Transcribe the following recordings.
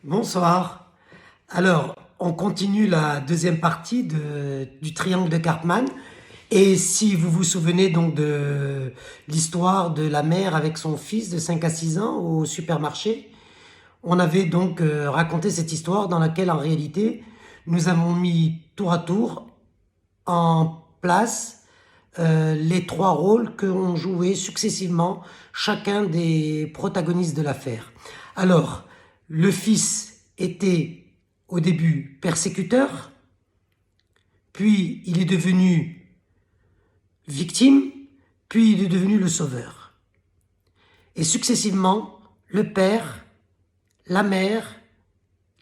Bonsoir. Alors, on continue la deuxième partie du triangle de Karpman. Et si vous vous souvenez donc de l'histoire de la mère avec son fils de 5 à 6 ans au supermarché, on avait donc raconté cette histoire dans laquelle en réalité nous avons mis tour à tour en place les trois rôles que ont joué successivement chacun des protagonistes de l'affaire. Alors, le fils était au début persécuteur, puis il est devenu victime, puis il est devenu le sauveur. Et successivement, le père, la mère,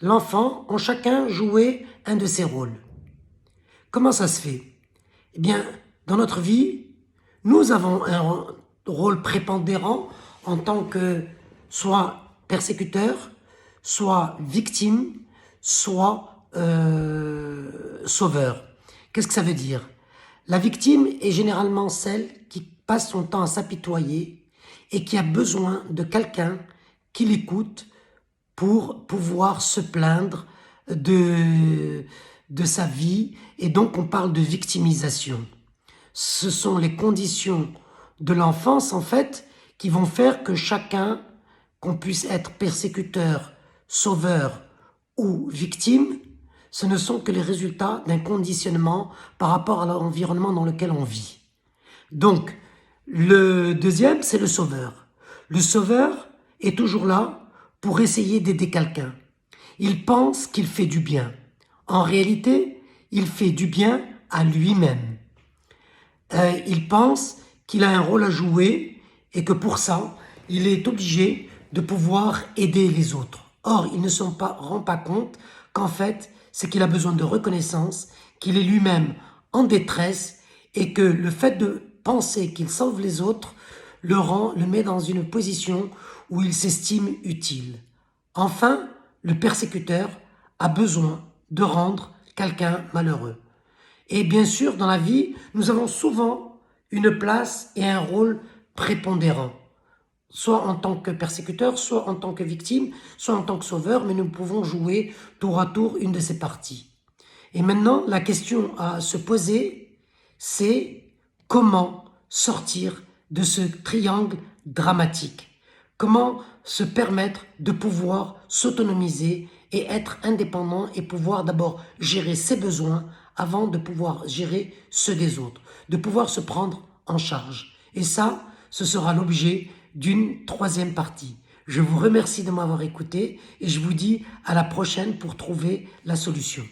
l'enfant ont chacun joué un de ces rôles. Comment ça se fait? Eh bien, dans notre vie, nous avons un rôle prépondérant en tant que soit persécuteur, soit victime, soit sauveur. Qu'est-ce que ça veut dire? La victime est généralement celle qui passe son temps à s'apitoyer et qui a besoin de quelqu'un qui l'écoute pour pouvoir se plaindre de sa vie, et donc on parle de victimisation. Ce sont les conditions de l'enfance en fait qui vont faire que chacun, qu'on puisse être persécuteur, sauveur ou victime, ce ne sont que les résultats d'un conditionnement par rapport à l'environnement dans lequel on vit. Donc, le deuxième, c'est le sauveur. Le sauveur est toujours là pour essayer d'aider quelqu'un. Il pense qu'il fait du bien. En réalité, il fait du bien à lui-même. Il pense qu'il a un rôle à jouer et que pour ça, il est obligé de pouvoir aider les autres. Or, il ne se rend pas compte qu'en fait, c'est qu'il a besoin de reconnaissance, qu'il est lui-même en détresse et que le fait de penser qu'il sauve les autres le met dans une position où il s'estime utile. Enfin, le persécuteur a besoin de rendre quelqu'un malheureux. Et bien sûr, dans la vie, nous avons souvent une place et un rôle prépondérant, soit en tant que persécuteur, soit en tant que victime, soit en tant que sauveur, mais nous pouvons jouer tour à tour une de ces parties. Et maintenant, la question à se poser, c'est comment sortir de ce triangle dramatique? Comment se permettre de pouvoir s'autonomiser et être indépendant et pouvoir d'abord gérer ses besoins avant de pouvoir gérer ceux des autres, de pouvoir se prendre en charge. Et ça, ce sera l'objet d'une troisième partie. Je vous remercie de m'avoir écouté et je vous dis à la prochaine pour trouver la solution.